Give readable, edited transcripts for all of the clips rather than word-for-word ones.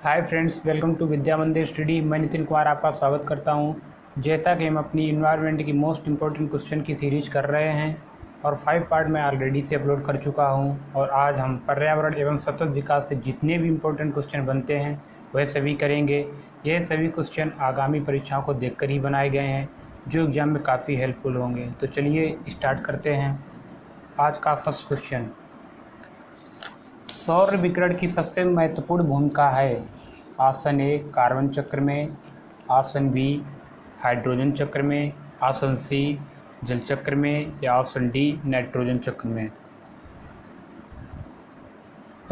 Hi friends, welcome to विद्या मंदिर study. मैं नितिन कुमार आपका स्वागत करता हूं। जैसा कि हम अपनी इन्वायरमेंट की मोस्ट इम्पोर्टेंट क्वेश्चन की सीरीज कर रहे हैं और 5 पार्ट में ऑलरेडी से अपलोड कर चुका हूं और आज हम पर्यावरण एवं सतत विकास से जितने भी इम्पोर्टेंट क्वेश्चन बनते हैं वह सभी करेंगे। यह सभी क्वेश्चन आगामी परीक्षाओं को देखकर ही बनाए गए हैं जो एग्ज़ाम में काफ़ी हेल्पफुल होंगे। तो चलिए स्टार्ट करते हैं। आज का फर्स्ट क्वेश्चन, सौर विकिरण की सबसे महत्वपूर्ण भूमिका है? ऑप्शन ए कार्बन चक्र में, ऑप्शन बी हाइड्रोजन चक्र में, ऑप्शन सी जल चक्र में या ऑप्शन डी नाइट्रोजन चक्र में।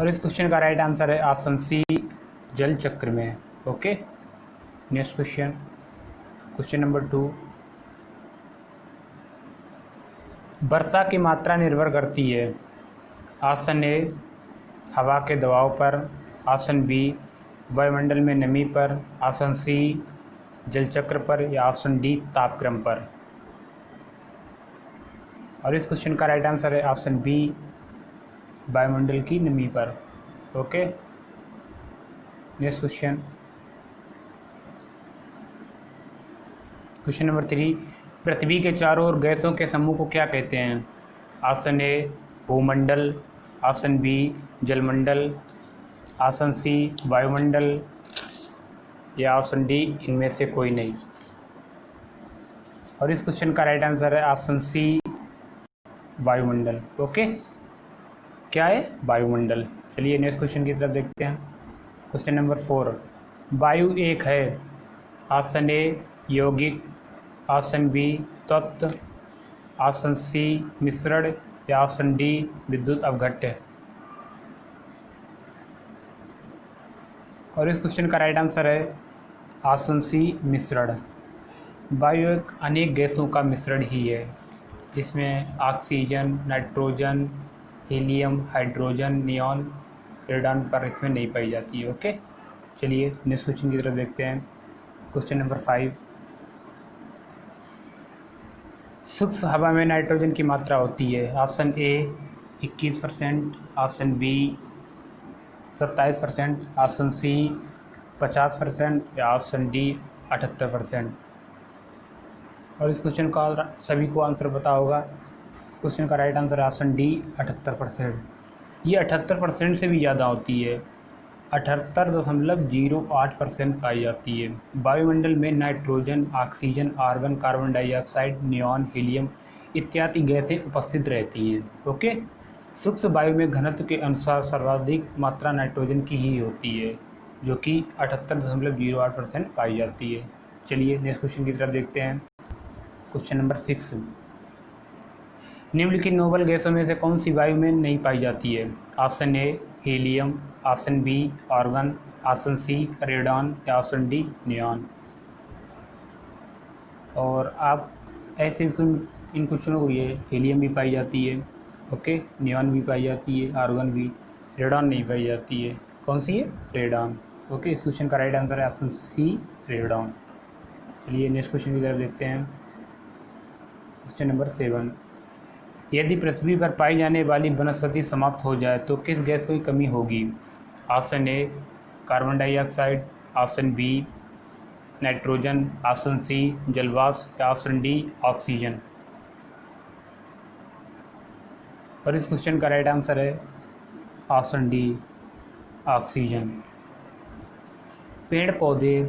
और इस क्वेश्चन का राइट आंसर है ऑप्शन सी जल चक्र में। Okay, next question, question number 2, वर्षा की मात्रा निर्भर करती है? ऑप्शन ए हवा के दबाव पर, ऑप्शन बी वायुमंडल में नमी पर, ऑप्शन सी जल चक्र पर या ऑप्शन डी तापक्रम पर। और इस क्वेश्चन का राइट आंसर है ऑप्शन बी वायुमंडल की नमी पर। Okay, next question, question number 3, पृथ्वी के चारों ओर गैसों के समूह को क्या कहते हैं? ऑप्शन ए भूमंडल, ऑप्शन बी जलमंडल, ऑप्शन सी वायुमंडल या ऑप्शन डी इनमें से कोई नहीं। और इस क्वेश्चन का राइट आंसर है ऑप्शन सी वायुमंडल। ओके, क्या है? वायुमंडल। चलिए नेक्स्ट क्वेश्चन की तरफ देखते हैं। क्वेश्चन नंबर 4, वायु एक है? ऑप्शन ए यौगिक, ऑप्शन बी तत्व, ऑप्शन सी मिश्रण या ऑप्शन डी विद्युत अपघट्य। और इस क्वेश्चन का राइट आंसर है ऑप्शन सी मिश्रण। वायु एक अनेक गैसों का मिश्रण ही है जिसमें oxygen, nitrogen, helium, hydrogen, neon, radon पर इसमें नहीं पाई जाती है। ओके, चलिए नेक्स्ट क्वेश्चन की तरफ देखते हैं। क्वेश्चन नंबर 5, शुष्क हवा में नाइट्रोजन की मात्रा होती है? Option A 21%, option B 27%, option C 50% या ऑप्शन डी 78%। और इस क्वेश्चन का सभी को आंसर पता होगा। इस क्वेश्चन का राइट आंसर है ऑप्शन डी 78%। ये 78% से भी ज़्यादा होती है, 78.08% पाई जाती है। वायुमंडल में nitrogen, oxygen, argon, carbon dioxide, neon, helium इत्यादि गैसें उपस्थित रहती हैं। ओके, शुष्क वायु में घनत्व के अनुसार सर्वाधिक मात्रा नाइट्रोजन की ही होती है जो कि 78.08% पाई जाती है। चलिए नेक्स्ट क्वेश्चन की तरफ देखते हैं। क्वेश्चन नंबर 6, निम्नलिखित नोबल गैसों में से कौन सी वायु में नहीं पाई जाती है? Option A helium, option B argon, option C radon या ऑप्शन डी नियॉन। और आप ऐसे इन क्वेश्चनों को, ये हीलियम भी पाई जाती है, ओके, नियॉन भी पाई जाती है, आर्गन भी, रेडॉन नहीं पाई जाती है। कौन सी है? रेडॉन। ओके, इस क्वेश्चन का राइट आंसर है ऑप्शन सी रेडॉन। चलिए नेक्स्ट क्वेश्चन की तरफ देखते हैं। क्वेश्चन नंबर 7, यदि पृथ्वी पर पाई जाने वाली वनस्पति समाप्त हो जाए तो किस गैस की कमी होगी? Option A carbon dioxide, option B nitrogen, option C जलवाष्प या ऑप्शन डी ऑक्सीजन। और इस क्वेश्चन का राइट आंसर है ऑप्शन डी ऑक्सीजन। पेड़ पौधे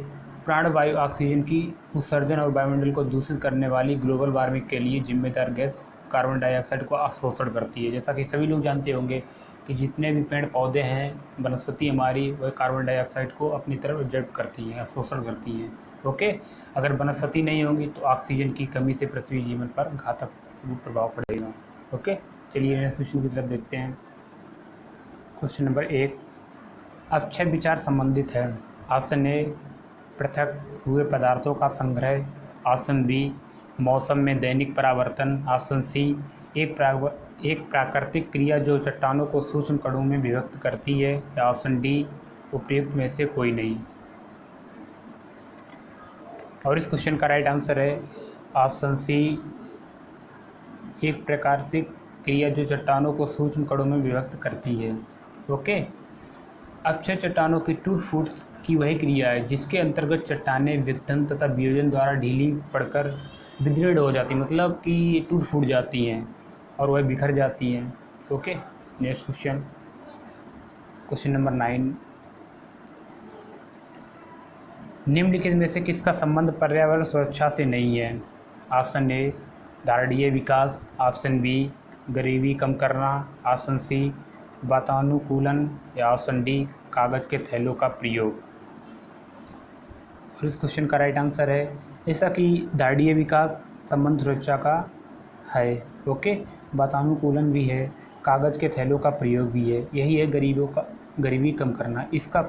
प्राणवायु ऑक्सीजन की उत्सर्जन और वायुमंडल को दूषित करने वाली ग्लोबल वार्मिंग के लिए जिम्मेदार गैस कार्बन डाइऑक्साइड को अवशोषण करती है। जैसा कि सभी लोग जानते होंगे कि जितने भी पेड़ पौधे हैं, वनस्पति हमारी, वह कार्बन डाइऑक्साइड को अपनी तरफ एब्जॉर्ब करती हैं, अवशोषण करती हैं। ओके, अगर वनस्पति नहीं होगी तो ऑक्सीजन की कमी से पृथ्वी जीवन पर घातक प्रभाव पड़ेगा। ओके, चलिए नेक्स्ट क्वेश्चन की तरफ देखते हैं। क्वेश्चन नंबर 1, अक्षय विचार संबंधित है? ऑप्शन ए पृथक हुए पदार्थों का संग्रह, ऑप्शन बी मौसम में दैनिक परावर्तन, ऑप्शन सी एक प्राकृतिक क्रिया जो चट्टानों को सूक्ष्म कणों में विभक्त करती है या ऑप्शन डी उपयुक्त में से कोई नहीं। और इस क्वेश्चन का राइट आंसर है ऑप्शन सी एक प्राकृतिक क्रिया जो चट्टानों को सूक्ष्म कणों में विभक्त करती है। ओके, अक्षय चट्टानों की टूट फूट की वही क्रिया है जिसके अंतर्गत चट्टानें विघटन तथा वियोजन द्वारा ढीली पड़कर विदृढ़ हो जाती, मतलब कि टूट फूट जाती हैं और वह बिखर जाती हैं। Okay, next question, question number 9। निम्नलिखित में से किसका संबंध पर्यावरण सुरक्षा से नहीं है? ऑप्शन ए दारणीय विकास, ऑप्शन बी गरीबी कम करना, ऑप्शन सी वातानुकूलन, या ऑप्शन डी कागज़ के थैलों का प्रयोग। और इस क्वेश्चन का राइट आंसर है ऐसा कि दारणीय विकास संबंध सुरक्षा का है। ओके, वातानुकूलन भी है, कागज़ के थैलों का प्रयोग भी है, यही है गरीबी कम करना, इसका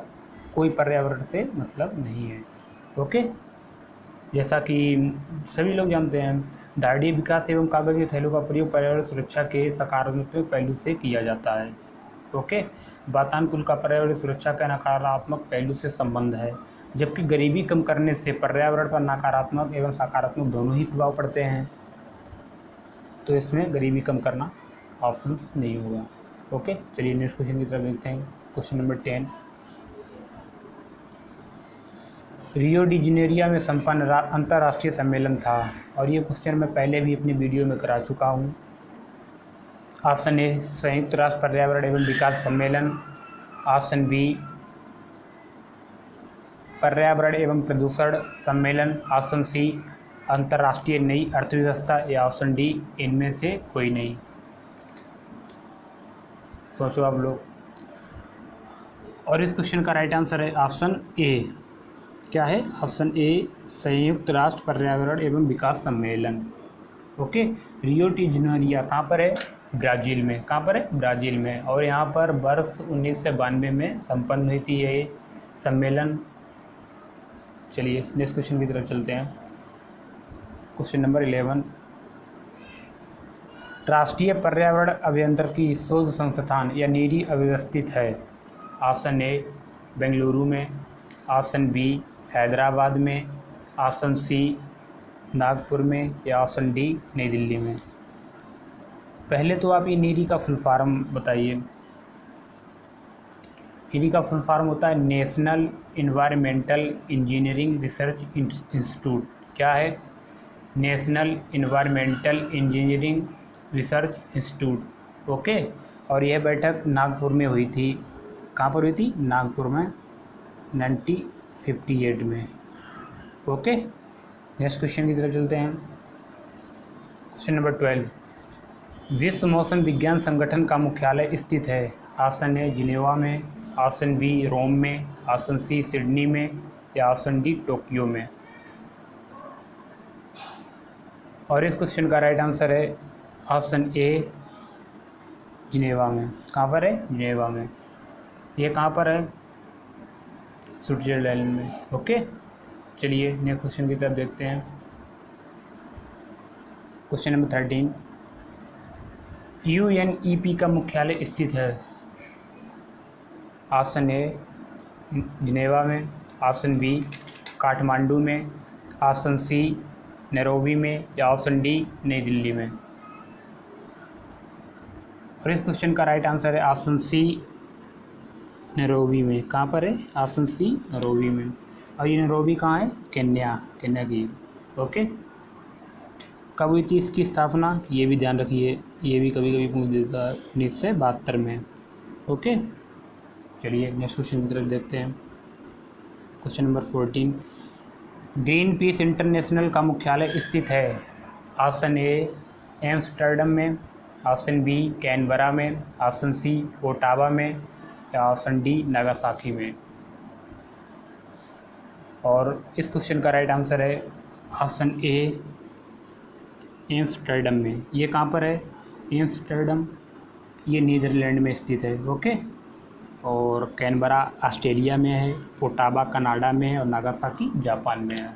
कोई पर्यावरण से मतलब नहीं है। ओके, जैसा कि सभी लोग जानते हैं दारणीय विकास एवं कागज़ के थैलों का प्रयोग पर्यावरण सुरक्षा के सकारात्मक पहलू से किया जाता है। ओके, वातानुकूलन का पर्यावरण सुरक्षा का नकारात्मक पहलू से संबंध है, जबकि गरीबी कम करने से पर्यावरण पर नकारात्मक एवं सकारात्मक दोनों ही प्रभाव पड़ते हैं। तो इसमें गरीबी कम करना ऑप्शन नहीं होगा। ओके, चलिए नेक्स्ट क्वेश्चन की तरफ देखते हैं। Question number 10। Rio de Janeiro में संपन्न अंतर्राष्ट्रीय सम्मेलन था, और ये क्वेश्चन मैं पहले भी अपनी वीडियो में करा चुका हूँ। ऑप्शन ए संयुक्त राष्ट्र पर्यावरण एवं विकास सम्मेलन, ऑप्शन बी पर्यावरण एवं प्रदूषण सम्मेलन, ऑप्शन सी अंतर्राष्ट्रीय नई अर्थव्यवस्था, या ऑप्शन डी इनमें से कोई नहीं। सोचो आप लोग। और इस क्वेश्चन का राइट आंसर है ऑप्शन ए। क्या है? ऑप्शन ए संयुक्त राष्ट्र पर्यावरण एवं विकास सम्मेलन। ओके, रियो डी जनेरियो कहाँ पर है? ब्राज़ील में। कहाँ पर है? ब्राज़ील में। और यहाँ पर वर्ष 1992 में संपन्न हुई थी ये सम्मेलन। चलिए नेक्स्ट क्वेश्चन की तरफ चलते हैं। Question number 11। राष्ट्रीय पर्यावरण अभियांत्रिकी शोध संस्थान या नीरी अव्यवस्थित है? ऑप्शन ए बेंगलुरु में, ऑप्शन बी हैदराबाद में, ऑप्शन सी नागपुर में, या ऑप्शन डी नई दिल्ली में। पहले तो आप ये नीरी का फुल फॉर्म बताइए। नीरी का फुल फॉर्म होता है national environmental engineering research institute. क्या है? National environmental engineering research institute. Okay, और यह बैठक नागपुर में हुई थी। कहाँ पर हुई थी? नागपुर में 1958 में। ओके, नेक्स्ट क्वेश्चन की तरफ चलते हैं। Question number 12। विश्व मौसम विज्ञान संगठन का मुख्यालय स्थित है? ऑप्शन ए जिनेवा में, ऑप्शन बी रोम में, ऑप्शन सी सिडनी में, या ऑप्शन डी टोक्यो में। और इस क्वेश्चन का राइट आंसर है ऑप्शन ए जिनेवा में। कहाँ पर है? जिनेवा में। ये कहाँ पर है? स्विट्जरलैंड में। ओके, चलिए नेक्स्ट क्वेश्चन की तरफ देखते हैं। Question number 13। यूएनईपी का मुख्यालय स्थित है? ऑप्शन ए जिनेवा में, ऑप्शन बी काठमांडू में, ऑप्शन सी नैरोबी में, या ऑप्शन डी नई दिल्ली में। और इस क्वेश्चन का राइट आंसर है ऑप्शन सी नैरोबी में। कहाँ पर है? ऑप्शन सी नैरोबी में। और ये नैरोबी कहाँ है? केन्या की। ओके, कब हुई थी इसकी स्थापना? ये भी ध्यान रखिए, ये भी कभी कभी पूछ देता है। 1972 में। ओके, चलिए नेक्स्ट क्वेश्चन की तरफ देखते हैं। Question number 14। Green peas international का मुख्यालय स्थित है? ऑप्शन ए एम्स्टर्डम में, ऑप्शन बी कैनबरा में, ऑप्शन सी ओटावा में, या ऑप्शन डी नागासाकी में। और इस क्वेश्चन का राइट आंसर है ऑप्शन ए एम्स्टर्डम में। ये कहाँ पर है? एम्स्टर्डम ये नीदरलैंड में स्थित है। ओके, और कैनबरा ऑस्ट्रेलिया में है, ओटावा कनाडा में है, और नागासाकी जापान में है।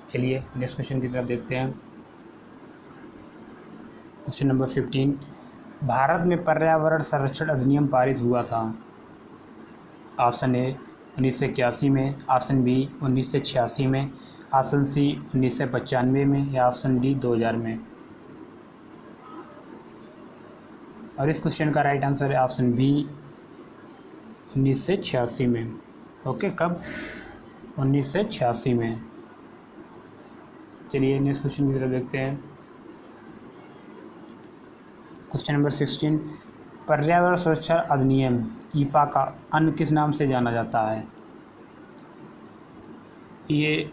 चलिए नेक्स्ट क्वेश्चन की तरफ देखते हैं। Question number 15। भारत में पर्यावरण संरक्षण अधिनियम पारित हुआ था? ऑप्शन ए 1981 में, ऑप्शन बी 1986 में, ऑप्शन सी 1995 में, या ऑप्शन डी 2000 में। और इस क्वेश्चन का राइट आंसर है ऑप्शन बी 1986 में। ओके, कब? 1986 में। चलिए नेक्स्ट क्वेश्चन की तरफ देखते हैं। क्वेश्चन नंबर 16, पर्यावरण सुरक्षा अधिनियम ईफा का अन्य किस नाम से जाना जाता है? ये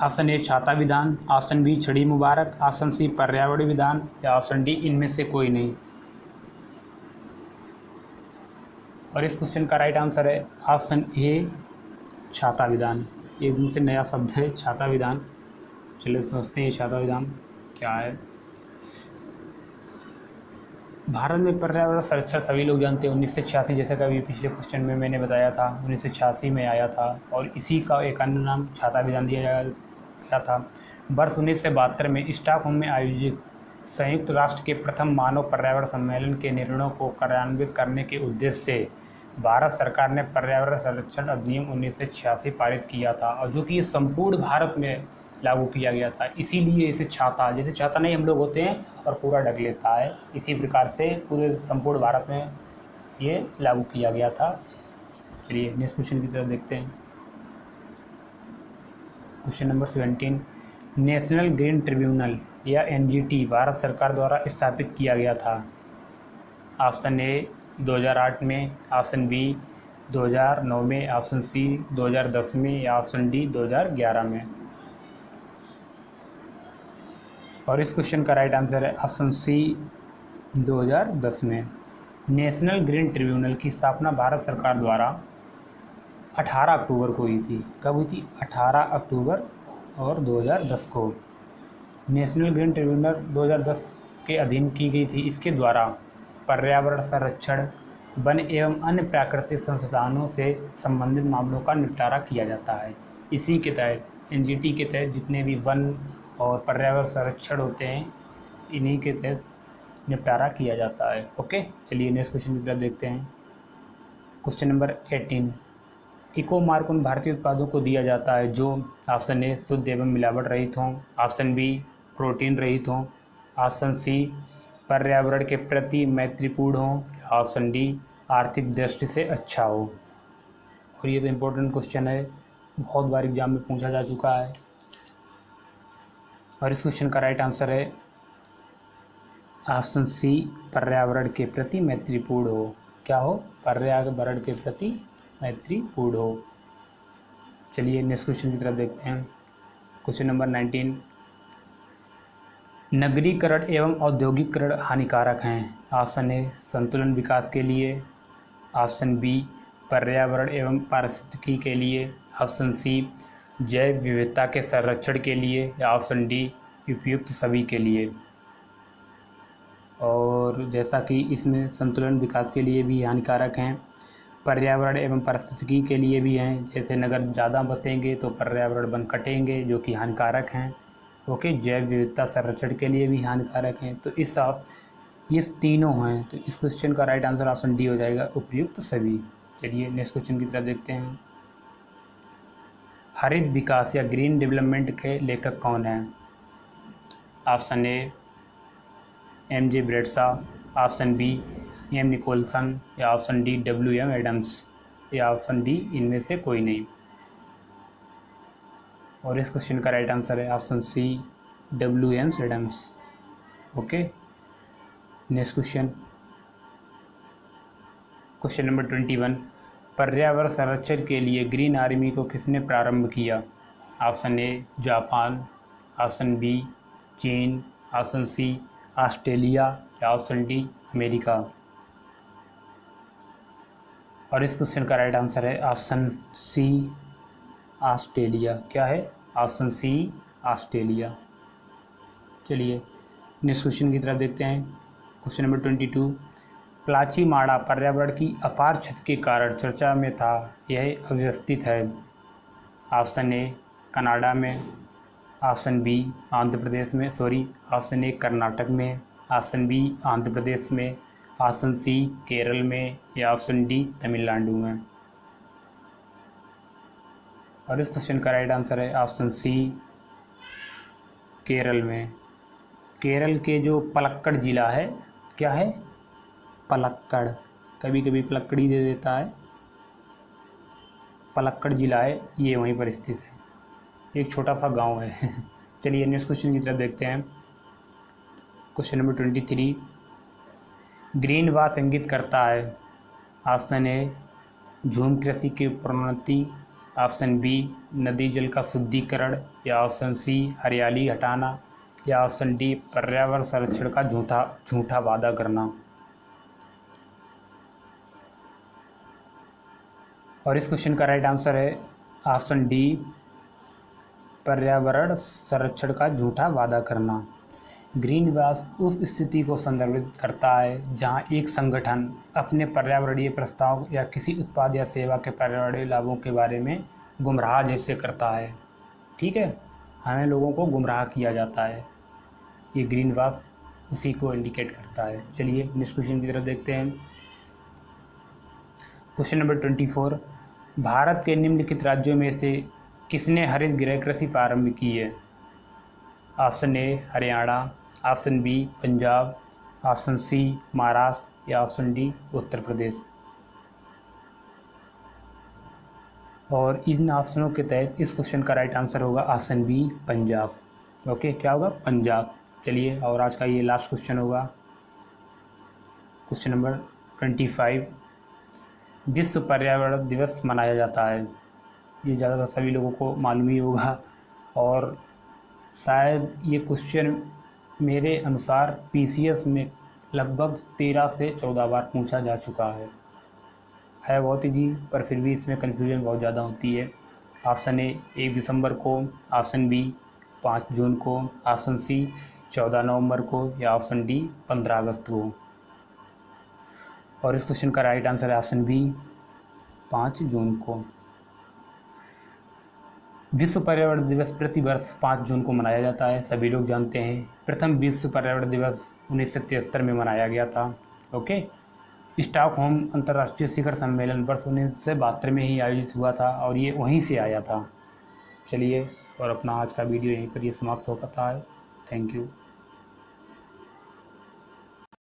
ऑप्शन ए छाता विधान, ऑप्शन बी छड़ी मुबारक, ऑप्शन सी पर्यावरण विधान या ऑप्शन डी इनमें से कोई नहीं। और इस क्वेश्चन का राइट आंसर है ऑप्शन ए छाता विधान। एकदम से नया शब्द है छाता विधान। चलिए समझते हैं छाता विधान क्या है। भारत में पर्यावरण संरक्षण सभी लोग जानते हैं 1986, जैसा कि अभी पिछले क्वेश्चन में मैंने बताया था 1986 में आया था और इसी का एक अन्य नाम छाता विधान दिया गया था। वर्ष 1972 में स्टॉकहोम में आयोजित संयुक्त राष्ट्र के प्रथम मानव पर्यावरण सम्मेलन के निर्णयों को कार्यान्वित करने के उद्देश्य से भारत सरकार ने पर्यावरण संरक्षण अधिनियम 1986 पारित किया था, और जो कि ये संपूर्ण भारत में लागू किया गया था। इसीलिए इसे छाता, जैसे छाता नहीं हम लोग होते हैं और पूरा ढक लेता है, इसी प्रकार से पूरे संपूर्ण भारत में ये लागू किया गया था। चलिए नेक्स्ट क्वेश्चन की तरफ देखते हैं। Question number 17, national green tribunal या एनजीटी भारत सरकार द्वारा स्थापित किया गया था। ऑप्शन ए 2008 में, ऑप्शन बी 2009 में, ऑप्शन सी 2010 में या ऑप्शन डी 2011 में। और इस क्वेश्चन का राइट आंसर है ऑप्शन सी 2010 में। नेशनल ग्रीन ट्रिब्यूनल की स्थापना भारत सरकार द्वारा 18 अक्टूबर को हुई थी। कब हुई थी? 18 अक्टूबर और 2010 को। नेशनल ग्रीन ट्रिब्यूनल 2010 के अधीन की गई थी। इसके द्वारा पर्यावरण संरक्षण, वन एवं अन्य प्राकृतिक संसाधनों से संबंधित मामलों का निपटारा किया जाता है। इसी के तहत एनजीटी के तहत जितने भी वन और पर्यावरण संरक्षण होते हैं इन्हीं के तहत निपटारा किया जाता है। ओके, चलिए नेक्स्ट क्वेश्चन की तरफ देखते हैं। क्वेश्चन नंबर 18, इको मार्क उन भारतीय उत्पादों को दिया जाता है जो ऑप्शन ए शुद्ध एवं मिलावट रहित हों, ऑप्शन बी प्रोटीन रहित हों, ऑप्शन सी पर्यावरण के प्रति मैत्रीपूर्ण हों, ऑप्शन डी आर्थिक दृष्टि से अच्छा हो। और ये तो इम्पोर्टेंट क्वेश्चन है, बहुत बार एग्जाम में पूछा जा चुका है। और इस क्वेश्चन का राइट आंसर है ऑप्शन सी पर्यावरण के प्रति मैत्रीपूर्ण हो। क्या हो? पर्यावरण के प्रति मैत्रीपूर्ण हो। चलिए नेक्स्ट क्वेश्चन की तरफ देखते हैं। क्वेश्चन नंबर 19, नगरीकरण एवं औद्योगिकरण हानिकारक हैं। ऑप्शन ए संतुलन विकास के लिए, ऑप्शन बी पर्यावरण एवं पारिस्थितिकी के लिए, ऑप्शन सी जैव विविधता के संरक्षण के लिए या ऑप्शन डी उपयुक्त सभी के लिए। और जैसा कि इसमें संतुलन विकास के लिए भी हानिकारक हैं, पर्यावरण एवं पारिस्थितिकी के लिए भी हैं, जैसे नगर ज़्यादा बसेंगे तो पर्यावरण वन कटेंगे जो कि हानिकारक हैं। ओके, जैव विविधता संरक्षण के लिए भी हानिकारक हैं। तो ये तीनों हैं, तो इस क्वेश्चन का राइट आंसर ऑप्शन डी हो जाएगा, उपयुक्त सभी। चलिए नेक्स्ट क्वेश्चन की तरफ देखते हैं। हरित विकास या ग्रीन डेवलपमेंट के लेखक कौन हैं? Option A M J. Bradshaw, option B M. Nicholson या ऑप्शन डी W.M. एडम्स या ऑप्शन डी इनमें से कोई नहीं। और इस क्वेश्चन का राइट आंसर है option C W.M. Adams. Okay, next question number 21, पर्यावरण संरक्षण के लिए ग्रीन आर्मी को किसने प्रारंभ किया? Option A Japan, option B चीन, ऑप्शन सी ऑस्ट्रेलिया या ऑप्शन डी अमेरिका। और इस क्वेश्चन का राइट आंसर है ऑप्शन सी ऑस्ट्रेलिया। क्या है? Option C Australia. चलिए नेक्स्ट क्वेश्चन की तरफ देखते हैं। क्वेश्चन नंबर 22, प्लाची माड़ा पर्यावरण की अपार क्षति के कारण चर्चा में था, यह अव्यवस्थित है। ऑप्शन ए कनाडा में, ऑप्शन बी आंध्र प्रदेश में, ऑप्शन ए कर्नाटक में, ऑप्शन बी आंध्र प्रदेश में, ऑप्शन सी केरल में या ऑप्शन डी तमिलनाडु में। और इस क्वेश्चन का राइट आंसर है ऑप्शन सी केरल में। केरल के जो पलक्कड़ ज़िला है, क्या है? पलक्कड़। कभी कभी पलक्कड़ी दे देता है। पलक्कड़ जिला है, ये वहीं पर स्थित है, एक छोटा सा गांव है। चलिए नेक्स्ट क्वेश्चन की तरफ देखते हैं। क्वेश्चन नंबर 23, ग्रीन वाश इंगित करता है। ऑप्शन ए झूम कृषि की प्रोन्नति, ऑप्शन बी नदी जल का शुद्धिकरण, या ऑप्शन सी हरियाली हटाना, या ऑप्शन डी पर्यावरण संरक्षण का झूठा वादा करना। और इस क्वेश्चन का राइट आंसर है ऑप्शन डी पर्यावरण संरक्षण का झूठा वादा करना। ग्रीन वाश उस स्थिति को संदर्भित करता है जहां एक संगठन अपने पर्यावरणीय प्रस्ताव या किसी उत्पाद या सेवा के पर्यावरणीय लाभों के बारे में गुमराह जैसे करता है। ठीक है, हमें लोगों को गुमराह किया जाता है, ये ग्रीन वाश उसी को इंडिकेट करता है। चलिए नेक्स्ट क्वेश्चन की तरफ देखते हैं। क्वेश्चन नंबर 24, भारत के निम्नलिखित राज्यों में से किसने हरित गृह कृषि प्रारंभ की है। Option A Haryana, option B Punjab, option C Maharashtra, या ऑप्शन डी उत्तर प्रदेश। और इन ऑप्शनों के तहत इस क्वेश्चन का राइट आंसर होगा ऑप्शन बी पंजाब। ओके, क्या होगा, पंजाब। चलिए, और आज का ये लास्ट क्वेश्चन होगा। क्वेश्चन नंबर 25, विश्व पर्यावरण दिवस मनाया जाता है। ये ज़्यादातर सभी लोगों को मालूम ही होगा, और शायद ये क्वेश्चन मेरे अनुसार पीसीएस में लगभग 13 से 14 बार पूछा जा चुका है बहुत ही जी, पर फिर भी इसमें कन्फ्यूजन बहुत ज़्यादा होती है। ऑप्शन ए 1 दिसंबर को, ऑप्शन बी 5 जून को, ऑप्शन सी 14 नवंबर को, या ऑप्शन डी 15 अगस्त को। और इस क्वेश्चन का राइट आंसर है ऑप्शन बी 5 जून को। विश्व पर्यावरण दिवस प्रति वर्ष 5 जून को मनाया जाता है, सभी लोग जानते हैं। प्रथम विश्व पर्यावरण दिवस 1973 में मनाया गया था। ओके, स्टॉकहोम अंतर्राष्ट्रीय शिखर सम्मेलन वर्ष 1972 में ही आयोजित हुआ था, और ये वहीं से आया था। चलिए, और अपना आज का वीडियो यहीं पर ये समाप्त हो पाता है। Thank you.